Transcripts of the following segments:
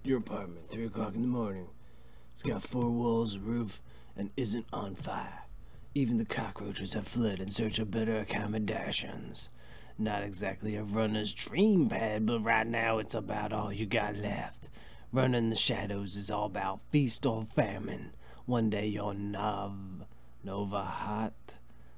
Your apartment, 3 o'clock in the morning. It's got 4 walls, a roof, and isn't on fire. Even the cockroaches have fled in search of better accommodations. Not exactly a runner's dream pad, but right now it's about all you got left. Running the shadows is all about feast or famine. One day you're Nova hot,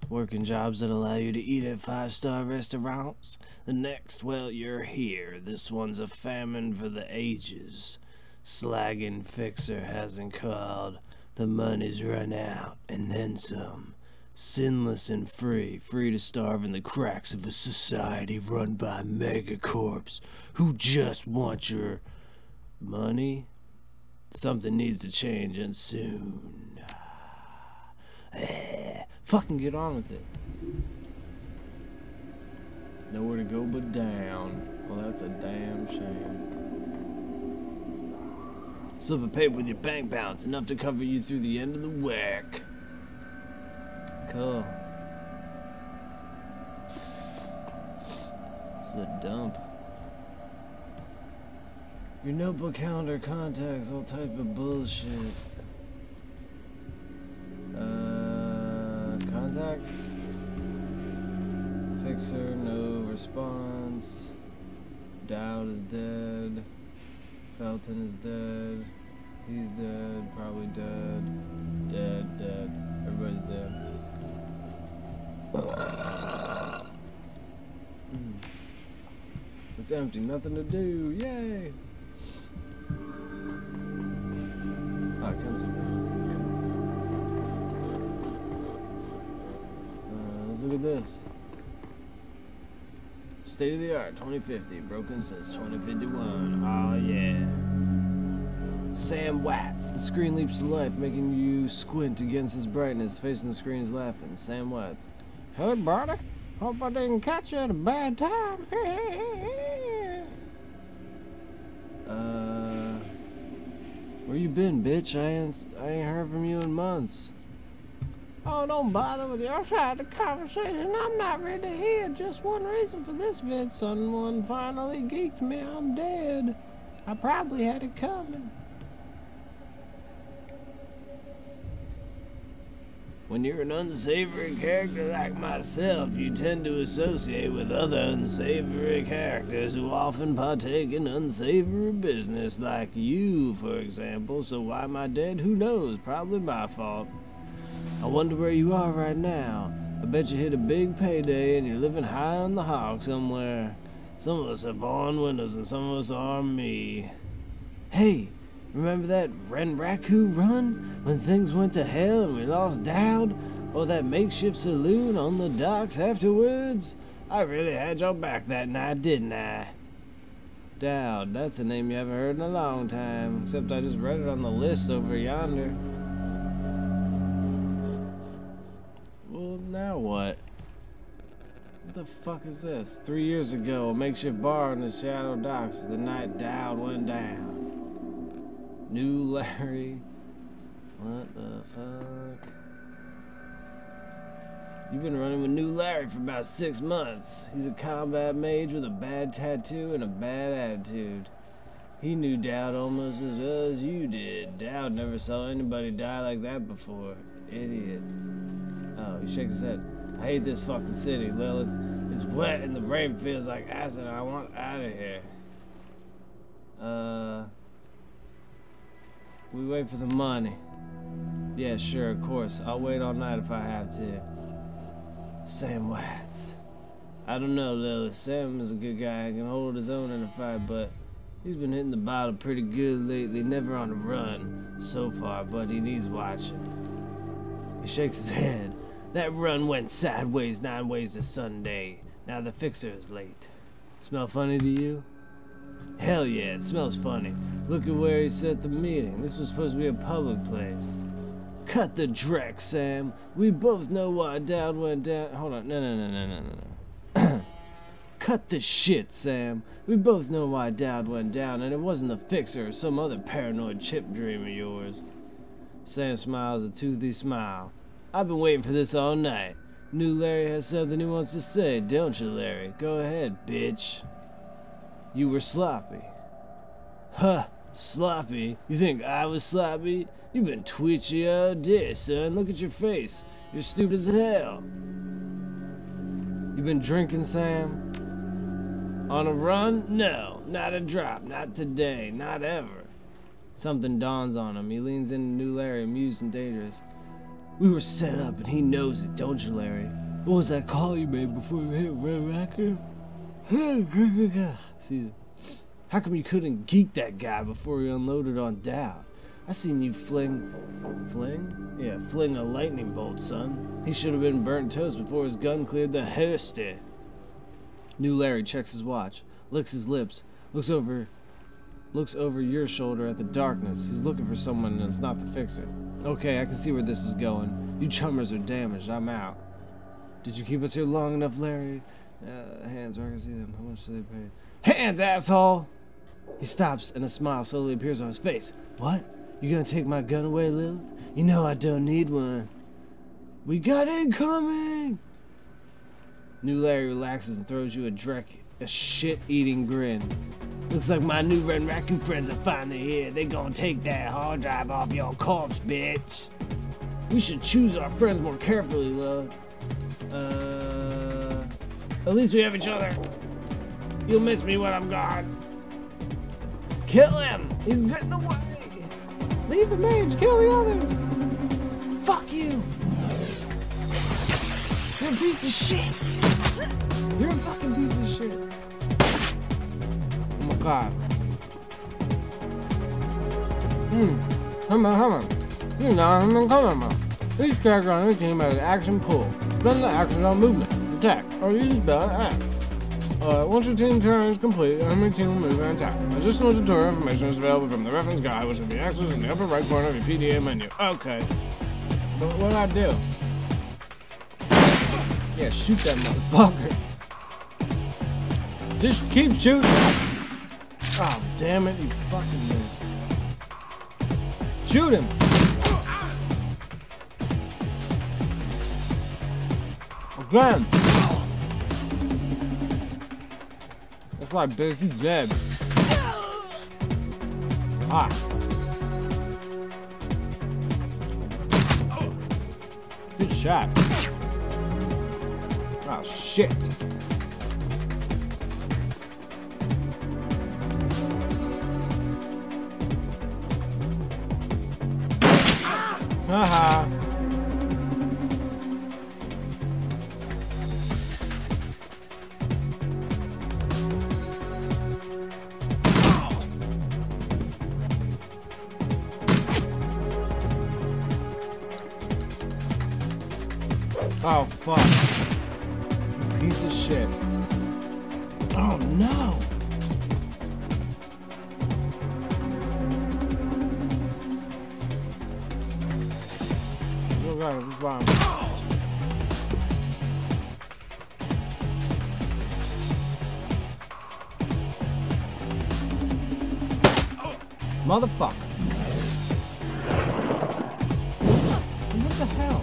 working jobs that allow you to eat at 5-star restaurants. The next, well, you're here. This one's a famine for the ages. Slagging fixer hasn't called. The money's run out, and then some. Sinless and free to starve in the cracks of a society run by megacorps who just want your money. Something needs to change, and soon. Fucking get on with it. Nowhere to go but down. Well, that's a damn shame. Slip of paper with your bank balance, enough to cover you through the end of the week. Cool. This is a dump. Your notebook, calendar, contacts, all type of bullshit. Contacts? Fixer, no response. Dowd is dead. Felton is dead. He's dead, probably dead. Dead. Everybody's dead. It's empty, nothing to do, yay! I can see. Let's look at this. State of the art, 2050, broken since 2051. Oh yeah. Sam Watts. The screen leaps to life, making you squint against its brightness. Facing the screen is laughing. Sam Watts. Hey, buddy. Hope I didn't catch you at a bad time. Where you been, bitch? I ain't heard from you in months. Oh, don't bother with your side of the conversation. I'm not ready to hear. Just one reason for this vid. Someone finally geeked me. I'm dead. I probably had it coming. When you're an unsavory character like myself, you tend to associate with other unsavory characters who often partake in unsavory business, like you, for example. So why am I dead? Who knows? Probably my fault. I wonder where you are right now. I bet you hit a big payday and you're living high on the hog somewhere. Some of us are born winners and some of us are me. Hey, remember that Renraku run? When things went to hell and we lost Dowd? Or that makeshift saloon on the docks afterwards? I really had your back that night, didn't I? Dowd, that's a name you haven't heard in a long time. Except I just read it on the list over yonder. Well, now what? What the fuck is this? 3 years ago, a makeshift bar in the Shadow Docks the night Dowd went down. New Larry. What the fuck? You've been running with New Larry for about 6 months. He's a combat mage with a bad tattoo and a bad attitude. He knew Dowd almost as well as you did. Dowd never saw anybody die like that before. Idiot. Oh, he shakes his head. I hate this fucking city, Lilith. It's wet and the rain feels like acid. I want out of here. We wait for the money. Yeah, sure, of course. I'll wait all night if I have to. Sam Watts. I don't know, Lilith. Sam is a good guy and can hold his own in a fight, but he's been hitting the bottle pretty good lately. Never on a run so far, but he needs watching. He shakes his head. That run went sideways 9 ways to Sunday. Now the fixer is late. Smell funny to you? Hell yeah, it smells funny. Look at where he set the meeting. This was supposed to be a public place. Cut the dreck, Sam. We both know why Dowd went down. Hold on. No. Cut the shit, Sam. We both know why Dowd went down, and it wasn't the fixer or some other paranoid chip dream of yours. Sam smiles a toothy smile. I've been waiting for this all night. New Larry has something he wants to say, don't you, Larry? Go ahead, bitch. You were sloppy. Huh, Sloppy? You think I was sloppy? You've been twitchy all day, son. Look at your face. You're stupid as hell. You been drinking, Sam? On a run? No, not a drop. Not today. Not ever. Something dawns on him. He leans into New Larry, amused and dangerous. We were set up, and he knows it, don't you, Larry? What was that call you made before you hit Red Racker? See, how come you couldn't geek that guy before he unloaded on Dow? I seen you fling a lightning bolt, son. He should have been burnt toast before his gun cleared the holster. New Larry checks his watch, licks his lips, looks over your shoulder at the darkness. He's looking for someone, and it's not the fixer. Okay, I can see where this is going. You chummers are damaged. I'm out. Did you keep us here long enough, Larry? Hands where I can see them. How much do they pay? Hands, asshole! He stops, and a smile slowly appears on his face. What? You gonna take my gun away, Lilith? You know I don't need one. We got incoming! New Larry relaxes and throws you a shit-eating grin. Looks like my new Red Raccoon friends are finally here. They gonna take that hard drive off your corpse, bitch. We should choose our friends more carefully, love. At least we have each other. You'll miss me when I'm gone. Kill him! He's getting away! Leave the mage, kill the others! Fuck you! You're a piece of shit! You're a fucking piece of shit! Oh my god. Come on. You know, come on. Each character on your team has an action pool. Spend the action on movement, attack, or use spell and act. Once your team turn is complete, your enemy team will move and attack. Additional tutorial information is available from the reference guide, which can be accessed in the upper right corner of your PDA menu. Okay. But what do I do? Yeah, shoot that motherfucker. Just keep shooting. Oh, damn it, you fucking missed. Shoot him. Again. That's right, bitch, he's dead. Ah. Good shot. Oh, shit. Haha. Oh, fuck. Piece of shit. Oh, no. Oh, God, it's fine. Motherfucker. What the hell?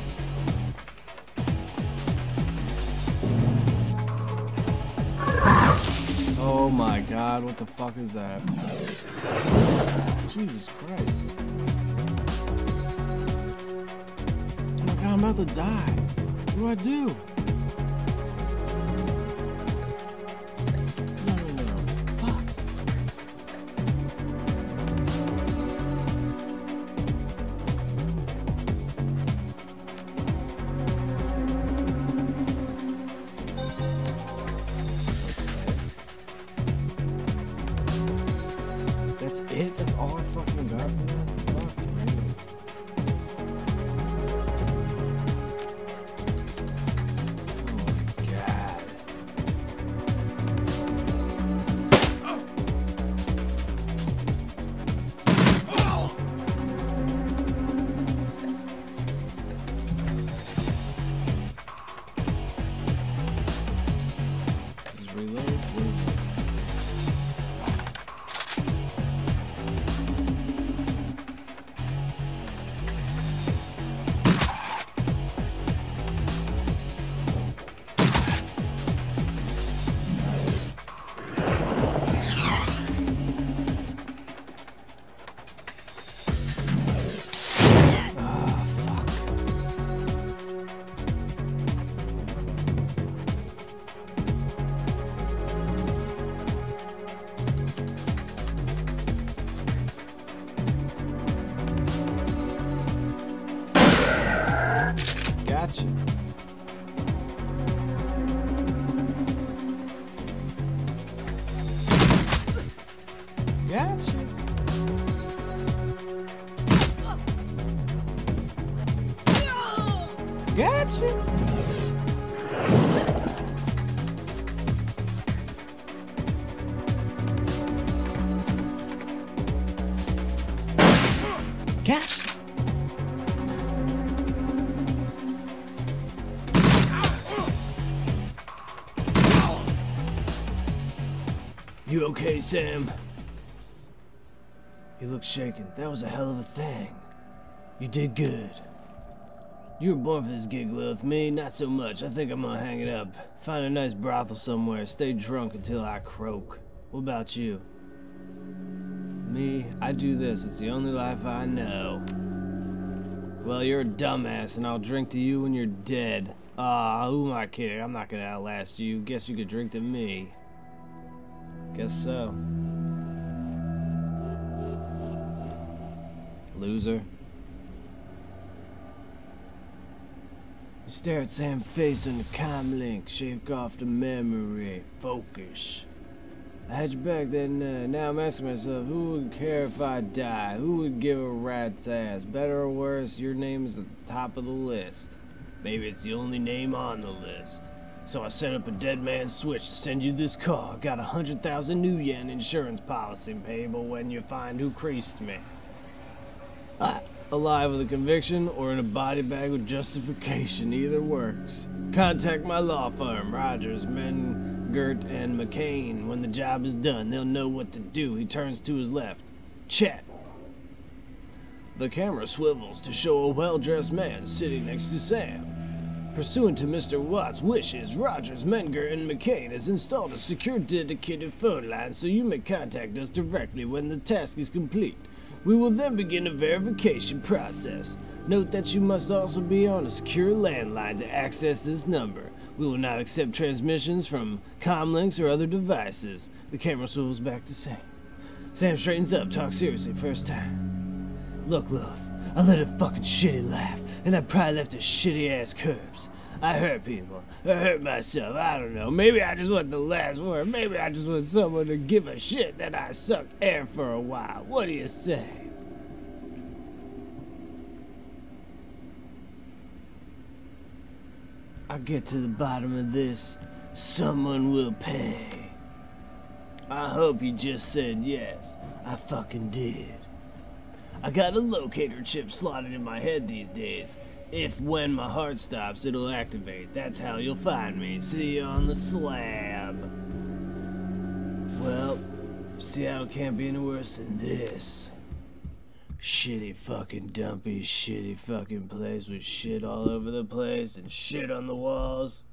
Oh my god, what the fuck is that? Jesus Christ. Oh my god, I'm about to die. What do I do? No. Fuck. That's it? That's all I fucking got for that? Fuck me. Oh my god. This is reload. What is it? Gotcha. Gotcha. Gotcha. You okay, Sam? You look shaken. That was a hell of a thing. You did good. You were born for this gig, Lilith. Me, not so much. I think I'm gonna hang it up. Find a nice brothel somewhere. Stay drunk until I croak. What about you? Me, I do this. It's the only life I know. Well, you're a dumbass, and I'll drink to you when you're dead. Who am I kidding? I'm not gonna outlast you. Guess you could drink to me. Guess so. Loser. You stare at Sam's face on the comlink, shake off the memory, focus. I had you back then, now I'm asking myself, who would care if I die? Who would give a rat's ass? Better or worse, your name is at the top of the list. Maybe it's the only name on the list. So I set up a Deadman Switch to send you this car. Got 100,000 new yen insurance policy payable when you find who creased me. Alive with a conviction or in a body bag with justification, either works. Contact my law firm, Rogers, Mengert and McCain. When the job is done, they'll know what to do. He turns to his left. Chat. The camera swivels to show a well-dressed man sitting next to Sam. Pursuant to Mr. Watt's wishes, Rogers, Menger, and McCain has installed a secure dedicated phone line so you may contact us directly when the task is complete. We will then begin a verification process. Note that you must also be on a secure landline to access this number. We will not accept transmissions from comlinks or other devices. The camera swivels back to Sam. Sam straightens up, talks seriously, first time. Look, Lilith, I led a fucking shitty life, and I probably left a shitty ass corpse. I hurt people. I hurt myself. I don't know. Maybe I just want the last word. Maybe I just want someone to give a shit that I sucked air for a while. What do you say? I'll get to the bottom of this. Someone will pay. I hope you just said yes. I fucking did. I got a locator chip slotted in my head these days. If when my heart stops, it'll activate. That's how you'll find me. See you on the slab. Well, Seattle can't be any worse than this. Shitty fucking dumpy, shitty fucking place with shit all over the place and shit on the walls.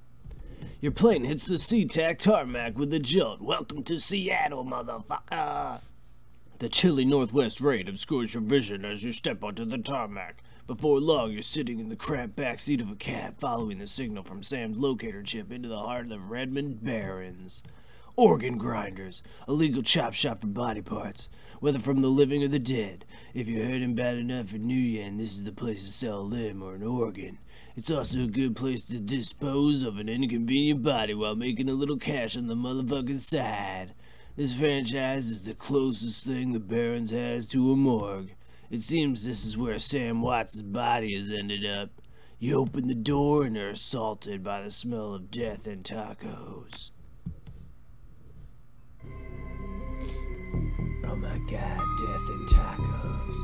Your plane hits the SeaTac tarmac with a jolt. Welcome to Seattle, motherfucker. The chilly northwest rain obscures your vision as you step onto the tarmac. Before long, you're sitting in the cramped backseat of a cab, following the signal from Sam's locator chip into the heart of the Redmond Barrens. Organ grinders, a legal chop shop for body parts, whether from the living or the dead. If you're hurting bad enough for New Yen, this is the place to sell a limb or an organ. It's also a good place to dispose of an inconvenient body while making a little cash on the motherfucking side. This franchise is the closest thing the Barrens has to a morgue. It seems this is where Sam Watts' body has ended up. You open the door and are assaulted by the smell of death and tacos. Oh my god, death and tacos.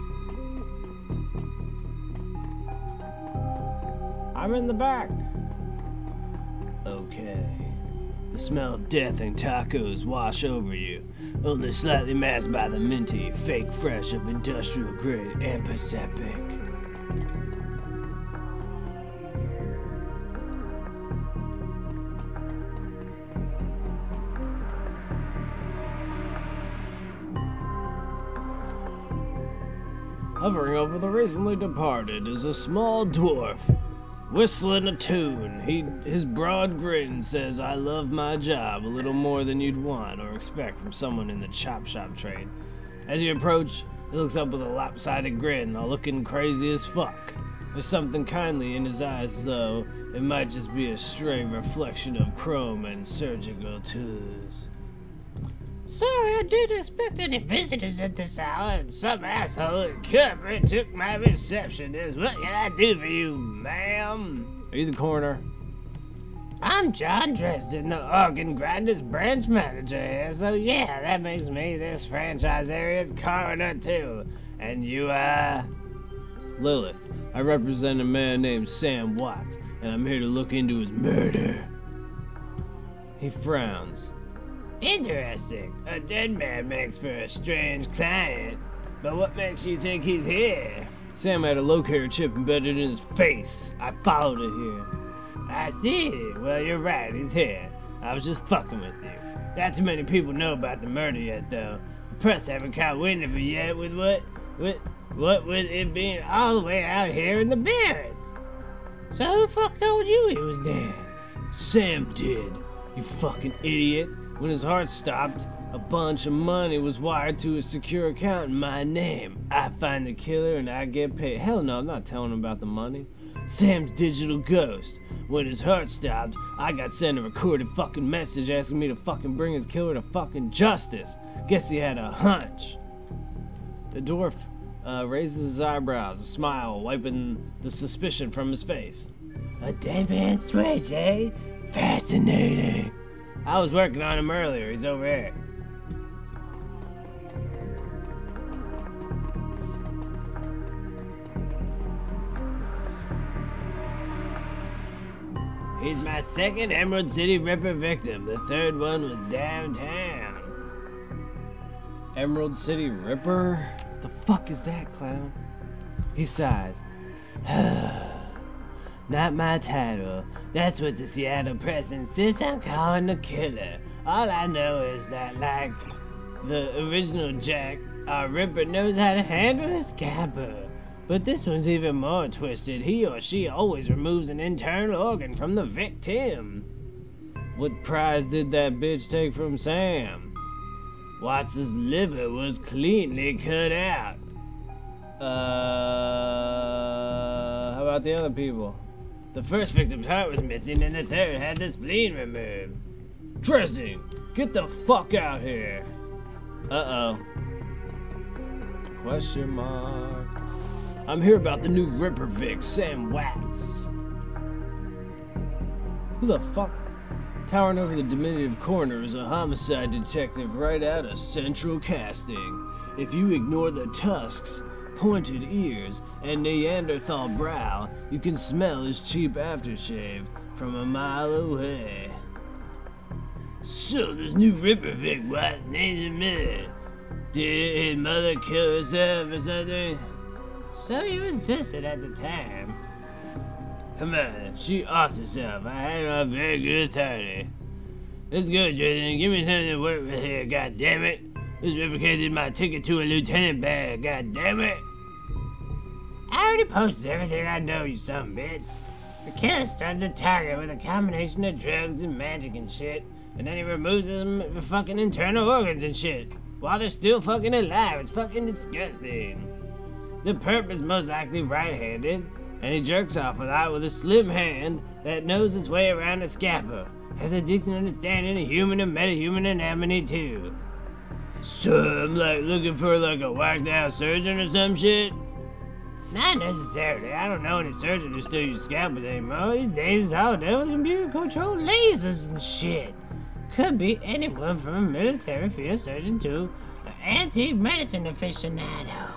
I'm in the back. Okay. The smell of death and tacos wash over you, only slightly masked by the minty, fake fresh of industrial grade Epicepic. Hovering over the recently departed is a small dwarf, whistling a tune. His broad grin says, I love my job a little more than you'd want or expect from someone in the chop shop trade. As you approach, he looks up with a lopsided grin, all looking crazy as fuck. There's something kindly in his eyes, though. It might just be a stray reflection of chrome and surgical tools. Sorry, I didn't expect any visitors at this hour, and some asshole in corporate took my receptionist. What can I do for you, ma'am? Are you the coroner? I'm John Dresden, the organ grinders branch manager here, so yeah, that makes me this franchise area's coroner too. And you, Lilith. I represent a man named Sam Watts, and I'm here to look into his murder. He frowns. Interesting. A dead man makes for a strange client. But what makes you think he's here? Sam had a locator chip embedded in his face. I followed it here. I see. Well, you're right, he's here. I was just fucking with you. Not too many people know about the murder yet, though. The press haven't caught wind of it yet with what with it being all the way out here in the Barrens. So who the fuck told you he was dead? Sam did, you fucking idiot. When his heart stopped, a bunch of money was wired to a secure account in my name. I find the killer and I get paid. Hell no, I'm not telling him about the money. Sam's digital ghost. When his heart stopped, I got sent a recorded fucking message asking me to fucking bring his killer to fucking justice. Guess he had a hunch. The dwarf raises his eyebrows, a smile wiping the suspicion from his face. A Deadman Switch, eh? Fascinating. I was working on him earlier. He's over here. He's my second Emerald City Ripper victim. The third one was downtown. Emerald City Ripper? The fuck is that, clown? He sighs. Not my title. That's what the Seattle Press insists on calling the killer. All I know is that, like the original Jack, our Ripper knows how to handle his scalper. But this one's even more twisted. He or she always removes an internal organ from the victim. What prize did that bitch take from Sam? Watts' liver was cleanly cut out. How about the other people? The first victim's heart was missing and the third had the spleen removed. Dresden, get the fuck out here. Uh-oh. Question mark. I'm here about the new Ripper Vic, Sam Watts. Who the fuck? Towering over the diminutive coroner is a homicide detective right out of Central Casting. If you ignore the tusks, pointed ears, and Neanderthal brow, you can smell his cheap aftershave from a mile away. So this new Ripper Vic, what name's a minute? Did his mother kill herself or something? So you insisted at the time. Come on, she offed herself. I had her on very good authority. Let's go, Jason. Give me something to work with here, god damn it. This replicated my ticket to a lieutenant bag, god damn it. I already posted everything I know, you son of a bitch. The killer starts a target with a combination of drugs and magic and shit, and then he removes them with fucking internal organs and shit, while they're still fucking alive. It's fucking disgusting. The perp is most likely right-handed, and he jerks off a lot with a slim hand that knows its way around a scalpel. Has a decent understanding of human and metahuman anatomy too. So I'm like looking for like a whacked out surgeon or some shit? Not necessarily. I don't know any surgeons who still use scalpels anymore. These days it's all done with computer controlled lasers and shit. Could be anyone from a military field surgeon to an antique medicine aficionado.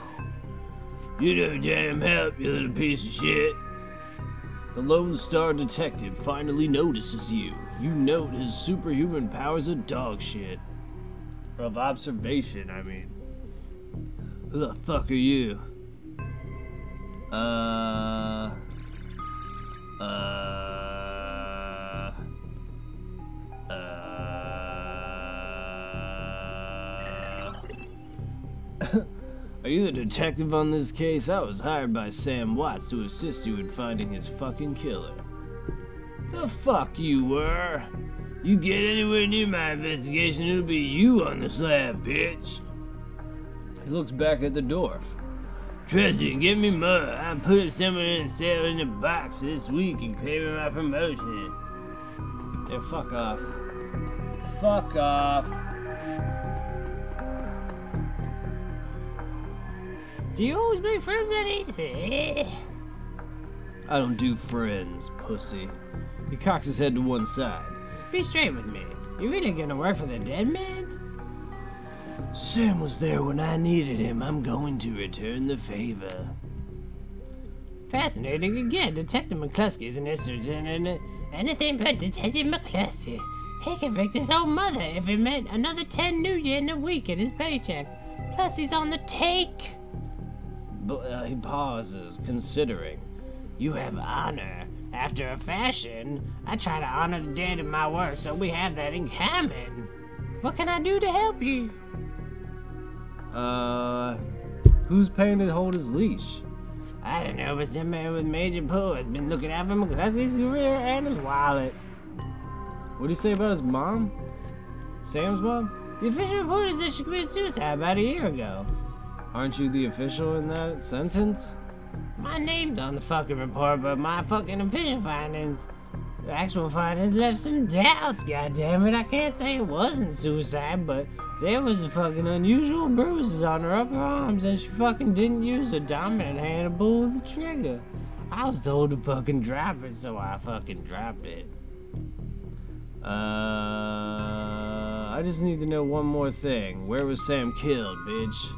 You no damn help, you little piece of shit. The Lone Star Detective finally notices you. You note his superhuman powers of dog shit. Of observation, I mean. Who the fuck are you? Are you the detective on this case? I was hired by Sam Watts to assist you in finding his fucking killer. The fuck you were? You get anywhere near my investigation, it'll be you on the slab, bitch. He looks back at the dwarf. Dresden, give me more. I'm putting someone in sale in the box this week and claiming my promotion. Yeah, fuck off. Fuck off. Do you always make friends that easy? I don't do friends, pussy. He cocks his head to one side. Be straight with me. You really gonna work for the Deadman? Sam was there when I needed him. I'm going to return the favor. Fascinating again. Detective McCluskey's an instrument. Anything but Detective McCluskey. He convicts his own mother if it meant another 10 new yen a week in his paycheck. Plus he's on the take. But he pauses, considering. You have honor. After a fashion, I try to honor the dead in my work, so we have that in common. What can I do to help you? Who's paying to hold his leash? I don't know, but some man with major pull has been looking out for McCluskey's career and his wallet. What do you say about his mom? Sam's mom? The official report said she committed suicide about a year ago. Aren't you the official in that sentence? My name's on the fucking report, but my fucking official findings, the actual findings left some doubts, goddammit. I can't say it wasn't suicide, but there was a fucking unusual bruises on her upper arms, and she fucking didn't use her dominant hand to pull the trigger. I was told to fucking drop it, so I fucking dropped it. I just need to know one more thing. Where was Sam killed, bitch?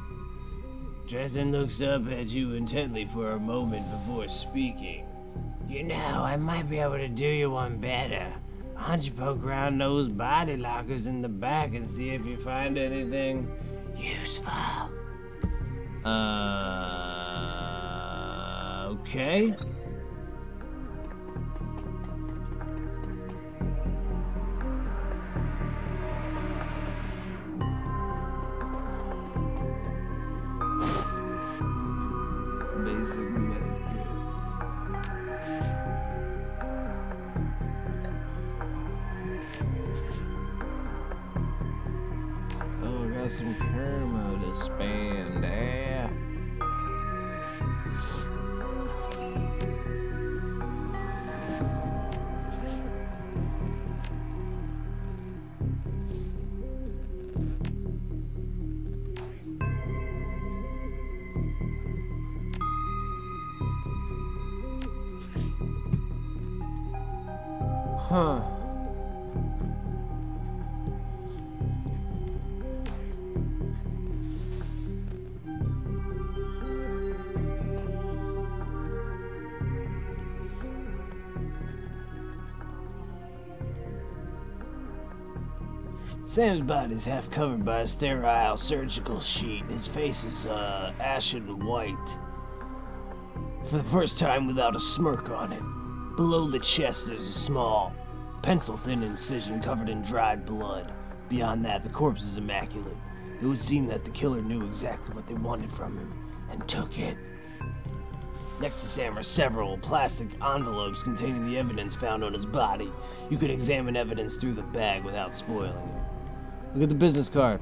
Dresden looks up at you intently for a moment before speaking. You know, I might be able to do you one better. Why don't you poke around those body lockers in the back and see if you find anything useful? Okay. Basic medkit. Oh, I got some caramel to spend, eh? Huh. Sam's body is half covered by a sterile surgical sheet. His face is ashen white. For the first time without a smirk on it. Below the chest there's a small, pencil-thin incision covered in dried blood. Beyond that, the corpse is immaculate. It would seem that the killer knew exactly what they wanted from him, and took it. Next to Sam are several plastic envelopes containing the evidence found on his body. You can examine evidence through the bag without spoiling it. Look at the business card.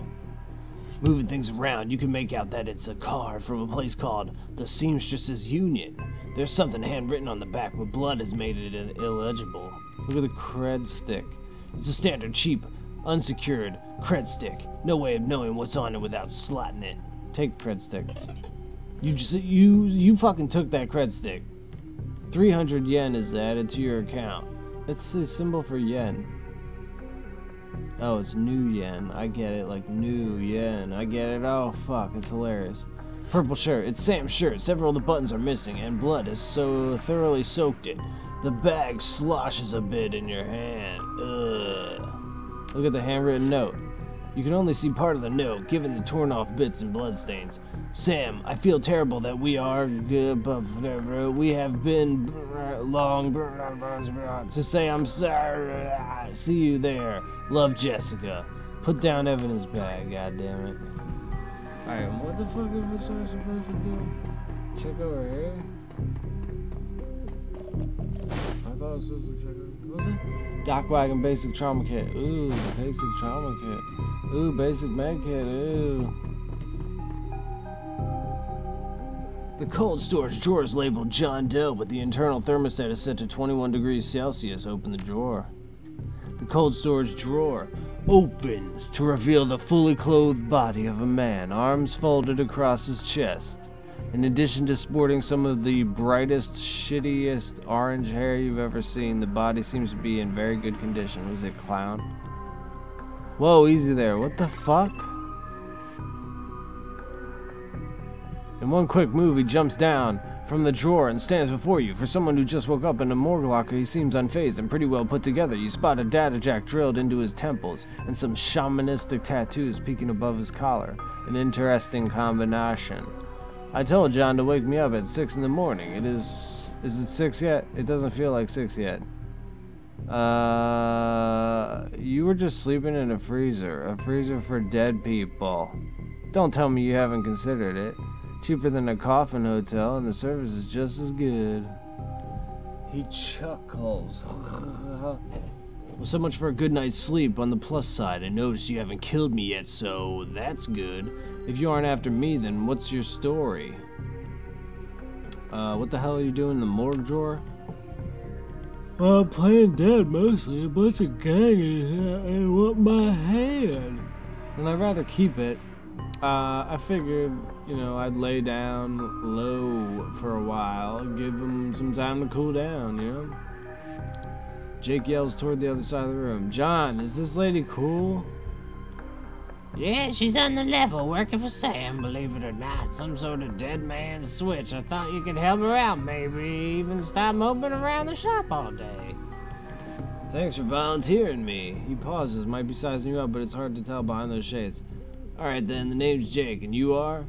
Moving things around, you can make out that it's a card from a place called the Seamstresses Union. There's something handwritten on the back, but blood has made it illegible. Look at the cred stick. It's a standard, cheap, unsecured cred stick. No way of knowing what's on it without slotting it. Take the cred stick. You fucking took that cred stick. 300 yen is added to your account. It's the symbol for yen. Oh, it's new yen. I get it, like new yen. I get it. Oh, fuck, it's hilarious. Purple shirt. It's Sam's shirt. Several of the buttons are missing, and blood has so thoroughly soaked it. The bag sloshes a bit in your hand. Ugh. Look at the handwritten note. You can only see part of the note, given the torn off bits and bloodstains. Sam, I feel terrible that we have been long to say I'm sorry. See you there. Love, Jessica. Put down evidence bag, goddammit. Alright, what the fuck is I supposed to do? Check over here? I thought I was supposed to check over here. What was it? Dock wagon basic trauma kit. Ooh, basic trauma kit. Ooh, basic med kit. Ooh. The cold storage drawer is labeled John Doe, but the internal thermostat is set to 21 degrees Celsius. Open the drawer. The cold storage drawer opens to reveal the fully clothed body of a man, arms folded across his chest. In addition to sporting some of the brightest, shittiest orange hair you've ever seen, the body seems to be in very good condition. Was it clown? Whoa, easy there. What the fuck? In one quick move, he jumps down from the drawer and stands before you. For someone who just woke up in a morgue locker, he seems unfazed and pretty well put together. You spot a data jack drilled into his temples and some shamanistic tattoos peeking above his collar. An interesting combination. I told John to wake me up at 6 in the morning. Is it 6 yet? It doesn't feel like 6 yet. You were just sleeping in a freezer for dead people. Don't tell me you haven't considered it. Cheaper than a coffin hotel, and the service is just as good. He chuckles. Well, so much for a good night's sleep. On the plus side, I notice you haven't killed me yet, so that's good. If you aren't after me, then what's your story? What the hell are you doing in the morgue drawer? Playing dead mostly. A bunch of gangers and want my hand. And I'd rather keep it. I figured, you know, I'd lay down low for a while, give them some time to cool down, you know? Jake yells toward the other side of the room. John, is this lady cool? Yeah, she's on the level, working for Sam, believe it or not. Some sort of Deadman Switch. I thought you could help her out, maybe even stop moping around the shop all day. Thanks for volunteering me. He pauses, might be sizing you up, but it's hard to tell behind those shades. Alright then, the name's Jake, and you are?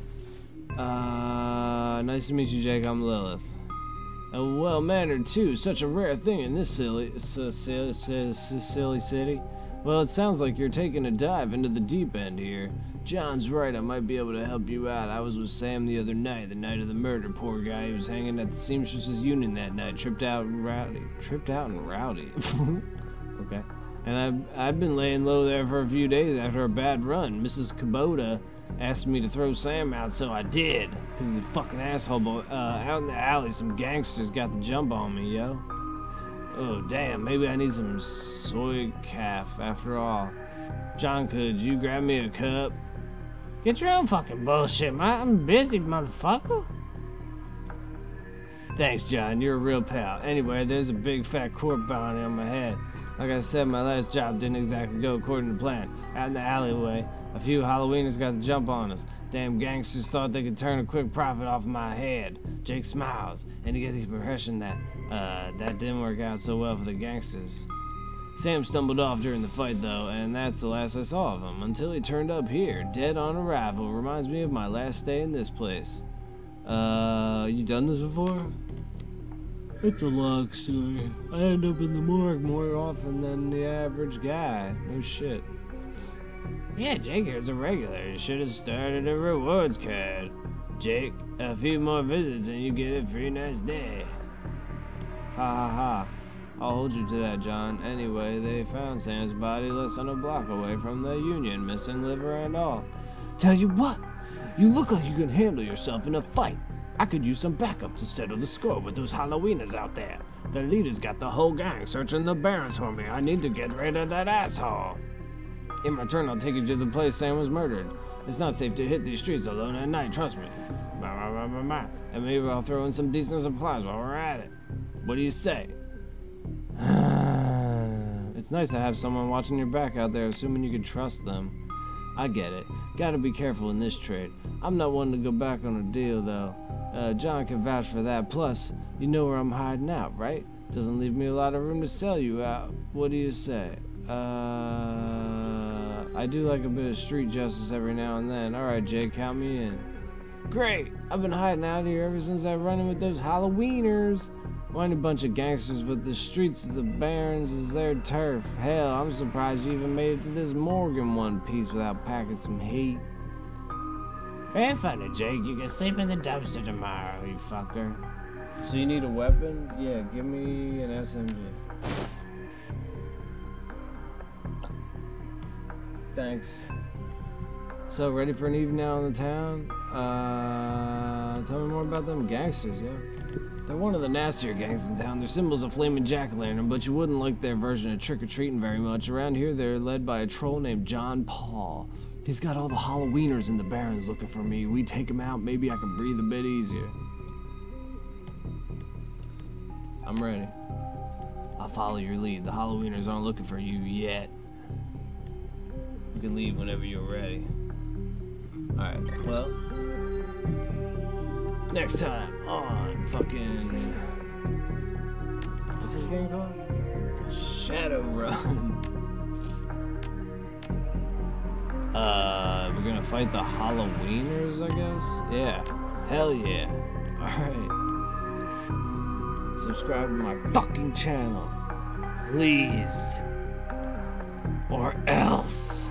Nice to meet you, Jake. I'm Lilith. Well-mannered, too. Such a rare thing in this silly city. Well, it sounds like you're taking a dive into the deep end here. John's right, I might be able to help you out. I was with Sam the other night, the night of the murder. Poor guy, he was hanging at the Seamstresses Union that night. Tripped out and rowdy. Okay. And I've been laying low there for a few days after a bad run. Mrs. Kubota asked me to throw Sam out, so I did. Because he's a fucking asshole, but out in the alley, some gangsters got the jump on me, yo. Oh, damn, maybe I need some soy calf after all. John, could you grab me a cup? Get your own fucking bullshit, man. I'm busy, motherfucker. Thanks, John. You're a real pal. Anyway, there's a big fat cork bounty on my head. Like I said, my last job didn't exactly go according to plan. Out in the alleyway, a few Halloweeners got the jump on us. Damn gangsters thought they could turn a quick profit off of my head. Jake smiles, and you get the impression that that didn't work out so well for the gangsters. Sam stumbled off during the fight, though, and that's the last I saw of him, until he turned up here, dead on arrival. Reminds me of my last stay in this place. You done this before? It's a long story. I end up in the morgue more often than the average guy. No shit. Yeah, Jake here's a regular. You should have started a rewards card. Jake, a few more visits and you get a free nice day. Ha ha ha. I'll hold you to that, John. Anyway, they found Sam's body less than a block away from the Union, missing liver and all. Tell you what, you look like you can handle yourself in a fight. I could use some backup to settle the score with those Halloweeners out there. The leader's got the whole gang searching the barrens for me. I need to get rid of that asshole. In return, I'll take you to the place Sam was murdered. It's not safe to hit these streets alone at night, trust me. And maybe I'll throw in some decent supplies while we're at it. What do you say? It's nice to have someone watching your back out there, assuming you can trust them. I get it. Gotta be careful in this trade. I'm not one to go back on a deal, though. John can vouch for that. Plus, you know where I'm hiding out, right? Doesn't leave me a lot of room to sell you out. What do you say? I do like a bit of street justice every now and then. Alright, Jake, count me in. Great! I've been hiding out here ever since I run in with those Halloweeners. Mind a bunch of gangsters, but the streets of the Barrens is their turf. Hell, I'm surprised you even made it to this morgue in one piece without packing some heat. Very funny, Jake. You can sleep in the dumpster tomorrow, you fucker. So you need a weapon? Yeah, give me an SMG. Thanks. So, ready for an evening out in the town? Tell me more about them gangsters, yeah? They're one of the nastier gangs in town. Their symbol's a flaming jack-o'-lantern, but you wouldn't like their version of trick-or-treating very much. Around here, they're led by a troll named John Paul. He's got all the Halloweeners in the Barrens looking for me. We take him out, maybe I can breathe a bit easier. I'm ready. I'll follow your lead. The Halloweeners aren't looking for you yet. You can leave whenever you're ready. Alright, well. Next time on fucking... What's this game called? Shadowrun. We're gonna fight the Halloweeners, I guess? Yeah. Hell yeah. Alright. Subscribe to my fucking channel. Please. Or else.